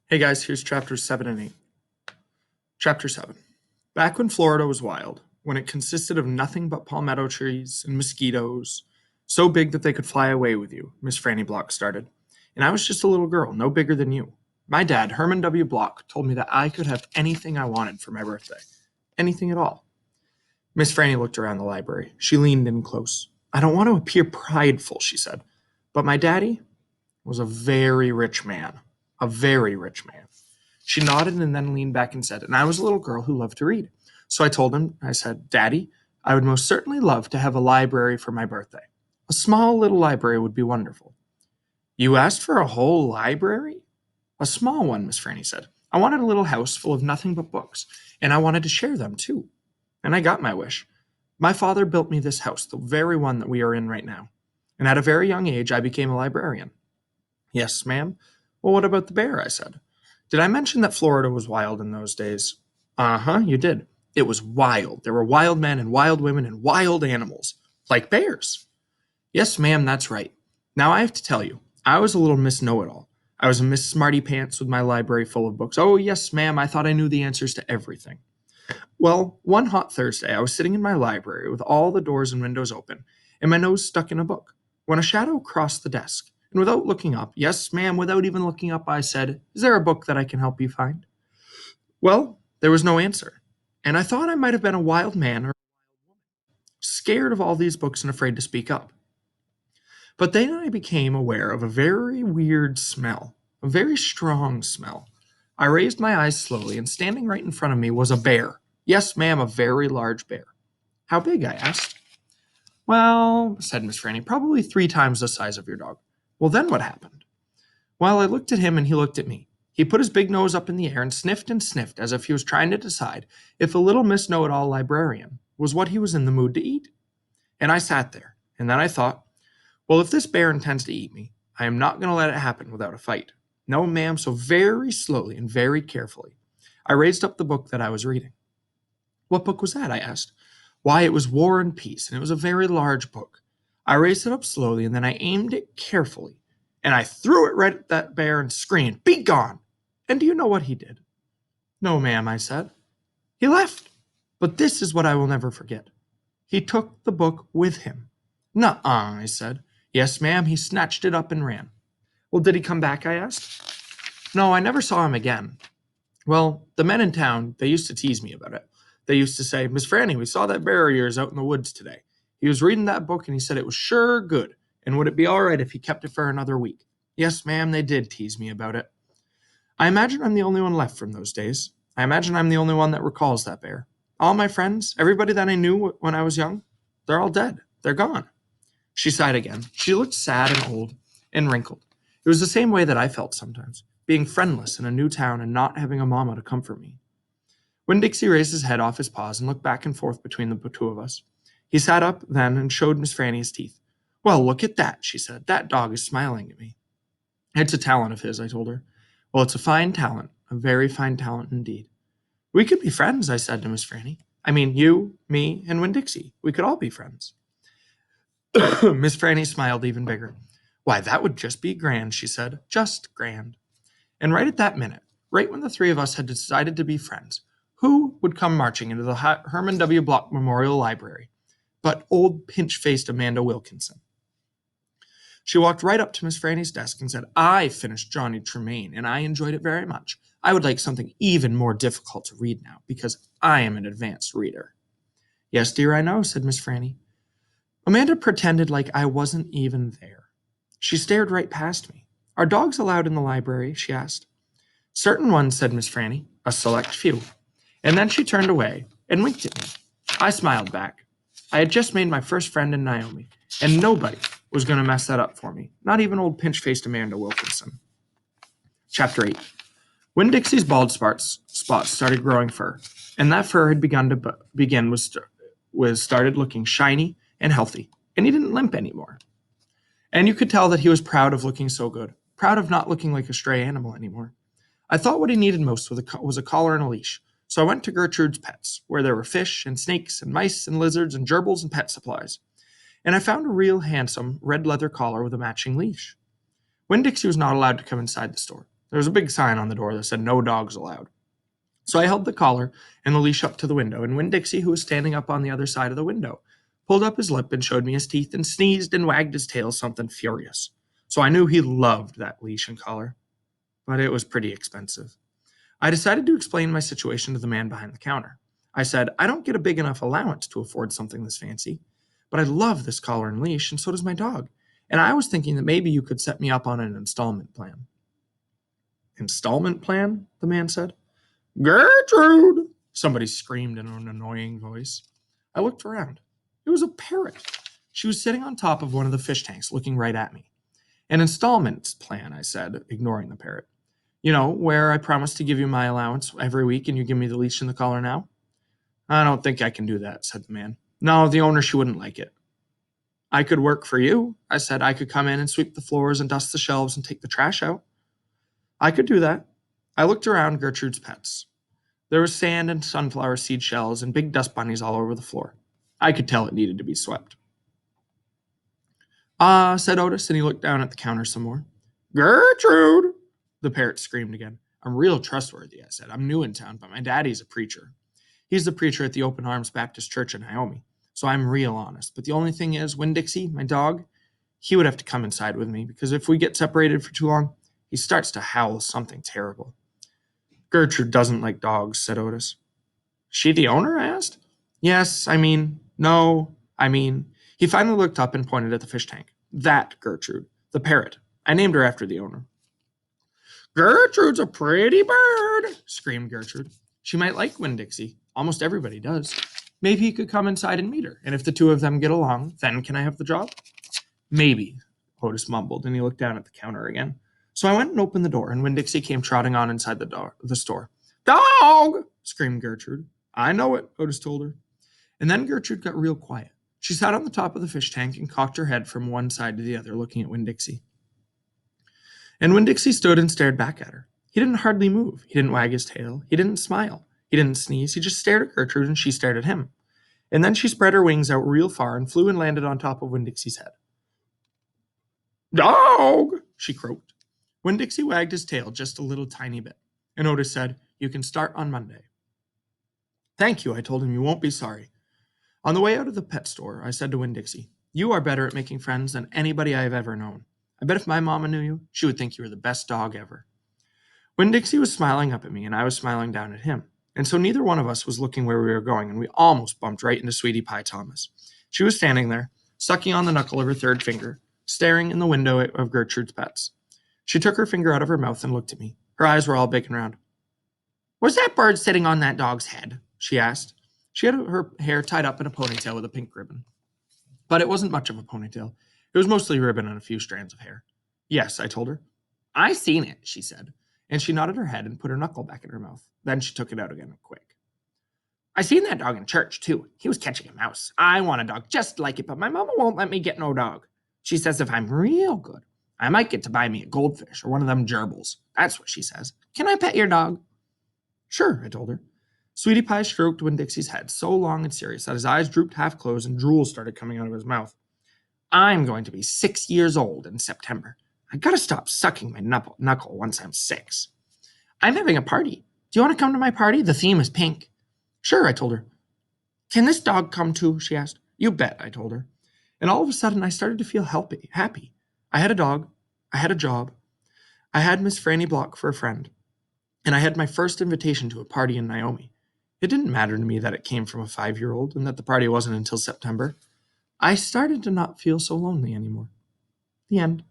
Hey guys, here's chapters 7 and 8. Chapter 7. Back when Florida was wild, when it consisted of nothing but palmetto trees and mosquitoes, so big that they could fly away with you, Miss Franny Block started. And I was just a little girl, no bigger than you. My dad, Herman W. Block, told me that I could have anything I wanted for my birthday. Anything at all. Miss Franny looked around the library. She leaned in close. I don't want to appear prideful, she said, but my daddy was a very rich man. A very rich man. She nodded and then leaned back and said, and I was a little girl who loved to read. So I told him, I said, Daddy, I would most certainly love to have a library for my birthday. A small little library would be wonderful. You asked for a whole library? A small one, Miss Franny said. I wanted a little house full of nothing but books, and I wanted to share them too. And I got my wish. My father built me this house, the very one that we are in right now. And at a very young age, I became a librarian. Yes, ma'am. Well, what about the bear? I said. Did I mention that Florida was wild in those days? Uh-huh, you did. It was wild. There were wild men and wild women and wild animals, like bears. Yes, ma'am, that's right. Now I have to tell you, I was a little Miss Know-It-All. I was a Miss Smarty Pants with my library full of books. Oh, yes, ma'am, I thought I knew the answers to everything. Well, one hot Thursday, I was sitting in my library with all the doors and windows open and my nose stuck in a book when a shadow crossed the desk. And without looking up, yes, ma'am, without even looking up, I said, Is there a book that I can help you find? Well, there was no answer. And I thought I might have been a wild man or scared of all these books and afraid to speak up. But then I became aware of a very weird smell, a very strong smell. I raised my eyes slowly, and standing right in front of me was a bear. Yes, ma'am, a very large bear. How big? I asked. Well, said Miss Franny, probably 3 times the size of your dog. Well, then what happened? Well, I looked at him and he looked at me. He put his big nose up in the air and sniffed as if he was trying to decide if a little Miss Know-It-All librarian was what he was in the mood to eat. And I sat there, and then I thought, well, if this bear intends to eat me, I am not going to let it happen without a fight. No, ma'am, so very slowly and very carefully, I raised up the book that I was reading. What book was that? I asked. Why, it was War and Peace, and it was a very large book. I raised it up slowly, and then I aimed it carefully, and I threw it right at that bear and screamed, Be gone! And do you know what he did? No, ma'am, I said. He left. But this is what I will never forget. He took the book with him. Nuh-uh, I said. Yes, ma'am, he snatched it up and ran. Well, did he come back? I asked. No, I never saw him again. Well, the men in town, they used to tease me about it. They used to say, Miss Franny, we saw that bear of yours out in the woods today. He was reading that book and he said it was sure good, and would it be all right if he kept it for another week? Yes, ma'am, they did tease me about it. I imagine I'm the only one left from those days. I imagine I'm the only one that recalls that bear. All my friends, everybody that I knew when I was young, they're all dead. They're gone. She sighed again. She looked sad and old and wrinkled. It was the same way that I felt sometimes, being friendless in a new town and not having a mama to comfort me. Winn-Dixie raised his head off his paws and looked back and forth between the two of us. He sat up then and showed Miss Franny his teeth. Well, look at that, she said. That dog is smiling at me. It's a talent of his, I told her. Well, it's a fine talent, a very fine talent indeed. We could be friends, I said to Miss Franny. I mean, you, me, and Winn-Dixie. We could all be friends. Miss Franny smiled even bigger. Why, that would just be grand, she said. Just grand. And right at that minute, right when the 3 of us had decided to be friends, who would come marching into the Herman W. Block Memorial Library but old pinch-faced Amanda Wilkinson? She walked right up to Miss Franny's desk and said, I finished Johnny Tremaine, and I enjoyed it very much. I would like something even more difficult to read now, because I am an advanced reader. Yes, dear, I know, said Miss Franny. Amanda pretended like I wasn't even there. She stared right past me. Are dogs allowed in the library? She asked. Certain ones, said Miss Franny, a select few. And then she turned away and winked at me. I smiled back. I had just made my first friend in Naomi, and nobody was going to mess that up for me, not even old pinch-faced Amanda Wilkinson. Chapter 8. Winn-Dixie's bald spots started growing fur, and that fur had started looking shiny and healthy, and he didn't limp anymore. And you could tell that he was proud of looking so good, proud of not looking like a stray animal anymore. I thought what he needed most was a collar and a leash, so I went to Gertrude's Pets, where there were fish and snakes and mice and lizards and gerbils and pet supplies. And I found a real handsome red leather collar with a matching leash. Winn-Dixie was not allowed to come inside the store. There was a big sign on the door that said no dogs allowed. So I held the collar and the leash up to the window, and Winn-Dixie, who was standing up on the other side of the window, pulled up his lip and showed me his teeth and sneezed and wagged his tail something furious. So I knew he loved that leash and collar, but it was pretty expensive. I decided to explain my situation to the man behind the counter. I said, I don't get a big enough allowance to afford something this fancy, but I love this collar and leash, and so does my dog. And I was thinking that maybe you could set me up on an installment plan. Installment plan? The man said. Gertrude! Somebody screamed in an annoying voice. I looked around. It was a parrot. She was sitting on top of one of the fish tanks, looking right at me. An installment plan, I said, ignoring the parrot. You know, where I promise to give you my allowance every week and you give me the leash and the collar now? I don't think I can do that, said the man. No, the owner, she wouldn't like it. I could work for you, I said. I could come in and sweep the floors and dust the shelves and take the trash out. I could do that. I looked around Gertrude's pets. There was sand and sunflower seed shells and big dust bunnies all over the floor. I could tell it needed to be swept. Ah, said Otis, and he looked down at the counter some more. Gertrude! The parrot screamed again. I'm real trustworthy, I said. I'm new in town, but my daddy's a preacher. He's the preacher at the Open Arms Baptist Church in Naomi, so I'm real honest. But the only thing is, Winn-Dixie, my dog, he would have to come inside with me, because if we get separated for too long, he starts to howl something terrible. Gertrude doesn't like dogs, said Otis. She the owner? I asked. Yes, no, He finally looked up and pointed at the fish tank. That Gertrude, the parrot. I named her after the owner. Gertrude's a pretty bird, screamed Gertrude. She might like Winn-Dixie. Almost everybody does. Maybe he could come inside and meet her, and if the two of them get along, then can I have the job? Maybe, Otis mumbled, and he looked down at the counter again. So I went and opened the door, and Winn-Dixie came trotting on inside the store. Dog! Screamed Gertrude. I know it, Otis told her. And then Gertrude got real quiet. She sat on the top of the fish tank and cocked her head from one side to the other, looking at Winn-Dixie. And Winn-Dixie stood and stared back at her. He didn't hardly move. He didn't wag his tail. He didn't smile. He didn't sneeze. He just stared at Gertrude, and she stared at him. And then she spread her wings out real far and flew and landed on top of Winn-Dixie's head. Dog! She croaked. Winn-Dixie wagged his tail just a little tiny bit, and Otis said, You can start on Monday. Thank you, I told him. You won't be sorry. On the way out of the pet store, I said to Winn-Dixie, You are better at making friends than anybody I have ever known. I bet if my mama knew you, she would think you were the best dog ever. Winn-Dixie was smiling up at me, and I was smiling down at him. And so neither one of us was looking where we were going, and we almost bumped right into Sweetie Pie Thomas. She was standing there, sucking on the knuckle of her third finger, staring in the window of Gertrude's pets. She took her finger out of her mouth and looked at me. Her eyes were all big and round. Was that bird sitting on that dog's head? She asked. She had her hair tied up in a ponytail with a pink ribbon. But it wasn't much of a ponytail. It was mostly ribbon and a few strands of hair. Yes, I told her. I seen it, she said, and she nodded her head and put her knuckle back in her mouth. Then she took it out again quick. I seen that dog in church, too. He was catching a mouse. I want a dog just like it, but my mama won't let me get no dog. She says if I'm real good, I might get to buy me a goldfish or one of them gerbils. That's what she says. Can I pet your dog? Sure, I told her. Sweetie Pie stroked Winn-Dixie's head so long and serious that his eyes drooped half closed and drool started coming out of his mouth. I'm going to be 6 years old in September. I gotta stop sucking my knuckle once I'm 6. I'm having a party. Do you want to come to my party? The theme is pink. Sure, I told her. Can this dog come too? She asked. You bet, I told her. And all of a sudden, I started to feel happy. I had a dog. I had a job. I had Miss Franny Block for a friend. And I had my first invitation to a party in Naomi. It didn't matter to me that it came from a 5-year-old and that the party wasn't until September. I started to not feel so lonely anymore. The end.